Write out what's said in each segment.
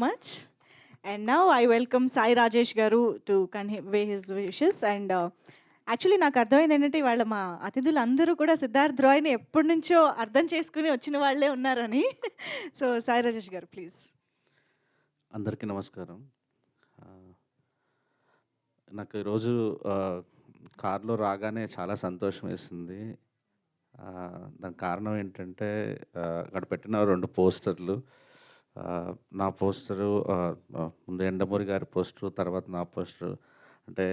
Much. And now I welcome Sai Rajesh గారు to convey his wishes. And actually నాకు అర్థమైంది ఏంటంటే ఇవాళ మా అతిథులు అందరూ కూడా సిద్ధార్థ్ రాయ్ని ఎప్పటి నుంచో అర్థం చేసుకుని వచ్చిన వాళ్ళే ఉన్నారని. సో సాయి రాజేష్ గారు ప్లీజ్. అందరికీ నమస్కారం. నాకు ఈరోజు కార్లో రాగానే చాలా సంతోషం వేసింది. దానికి కారణం ఏంటంటే అక్కడ పెట్టిన 2 పోస్టర్లు. నా పోస్టరు ముందు యండమూరి గారి పోస్టరు, తర్వాత నా పోస్టరు. అంటే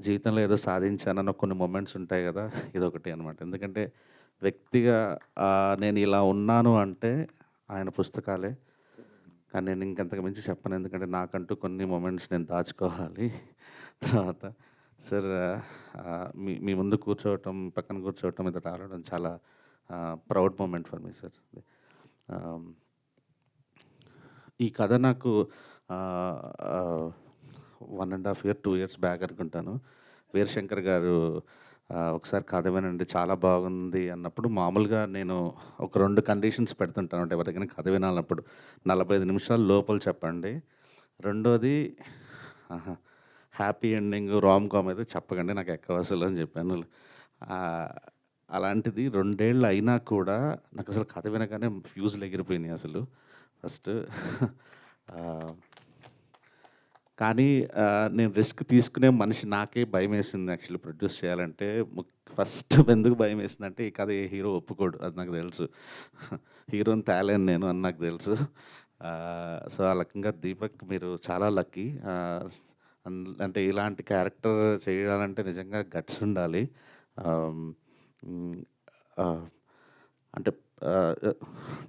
జీవితంలో ఏదో సాధించానన్న కొన్ని మొమెంట్స్ ఉంటాయి కదా, ఇదొకటి అనమాట. ఎందుకంటే వ్యక్తిగా నేను ఇలా ఉన్నాను అంటే ఆయన పుస్తకాలే. కానీ నేను ఇంకంతకు మించి చెప్పను, ఎందుకంటే నాకంటూ కొన్ని మొమెంట్స్ నేను దాచుకోవాలి. తర్వాత సార్ మీ మీ ముందు కూర్చోవటం, పక్కన కూర్చోవటం, ఇది రావడం చాలా proud moment for me sir. ఈ కథ నాకు 1.5 year 2 years బ్యాక్ అనుకుంటాను. వీరశంకర్ గారు ఒకసారి కథ వినండి చాలా బాగుంది అన్నప్పుడు, మామూలుగా నేను ఒక 2 కండిషన్స్ పెడుతుంటాను అంటే ఎవరికైనా కథ వినాలన్నప్పుడు. 45 నిమిషాలు లోపల చెప్పండి, రెండోది హ్యాపీ ఎండింగ్ రామ్ కామ్ అయితే చెప్పకండి, నాకు ఎక్కవ అసలు అని చెప్పాను. అలాంటిది 2 ఏళ్ళు అయినా కూడా నాకు అసలు కథ వినగానే ఫ్యూజులు ఎగిరిపోయినాయి అసలు ఫస్ట్. కానీ నేను రిస్క్ తీసుకునే మనిషి, నాకే భయం వేసింది యాక్చువల్లీ ప్రొడ్యూస్ చేయాలంటే. ఫస్ట్ ఎందుకు భయం వేసిందంటే, ఈ కథ ఏ హీరో ఒప్పుకోడు, అది నాకు తెలుసు. హీరోని తేలేను నేను అని నాకు తెలుసు. సో ఆ రకంగా దీపక్ మీరు చాలా లక్కీ. అంటే ఇలాంటి క్యారెక్టర్ చేయాలంటే నిజంగా గట్స్ ఉండాలి. అంటే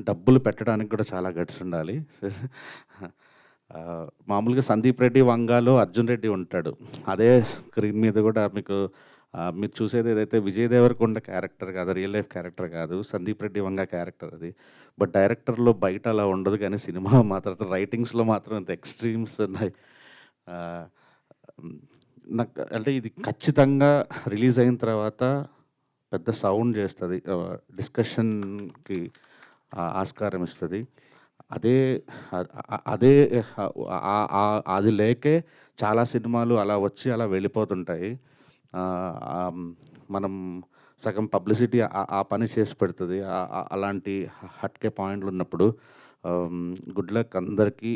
డబ్బులు పెట్టడానికి కూడా చాలా గట్స్ ఉండాలి. మామూలుగా సందీప్ రెడ్డి వంగాలో అర్జున్ రెడ్డి ఉంటాడు, అదే స్క్రీన్ మీద కూడా మీకు మీరు చూసేది ఏదైతే విజయ్ దేవరకొండ క్యారెక్టర్ కాదు, రియల్ లైఫ్ క్యారెక్టర్ కాదు, సందీప్ రెడ్డి వంగ క్యారెక్టర్ అది. బట్ డైరెక్టర్లో బయట అలా ఉండదు, కానీ సినిమా మాత్రం రైటింగ్స్లో మాత్రం ఇంత ఎక్స్ట్రీమ్స్ ఉన్నాయి. నాకు అంటే ఇది ఖచ్చితంగా రిలీజ్ అయిన తర్వాత పెద్ద సౌండ్ చేస్తుంది, డిస్కషన్కి ఆస్కారం ఇస్తుంది. అదే అదే అది లేకే చాలా సినిమాలు అలా వచ్చి అలా వెళ్ళిపోతుంటాయి. మనం సగం పబ్లిసిటీ ఆ పని చేసి పెడుతుంది. అలాంటి హట్కే పాయింట్లు ఉన్నప్పుడు గుడ్ లక్ అందరికీ.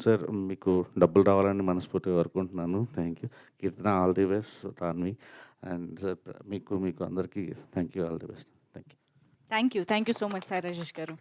సార్ మీకు డబ్బులు రావాలని మనస్ఫూర్తిగా కోరుకుంటున్నాను. Thank you. Keerthana all the best, Tanvi. And sir మీకు అందరికీ thank you, all the best. Thank you. Thank you so much Sai Rajesh గారు.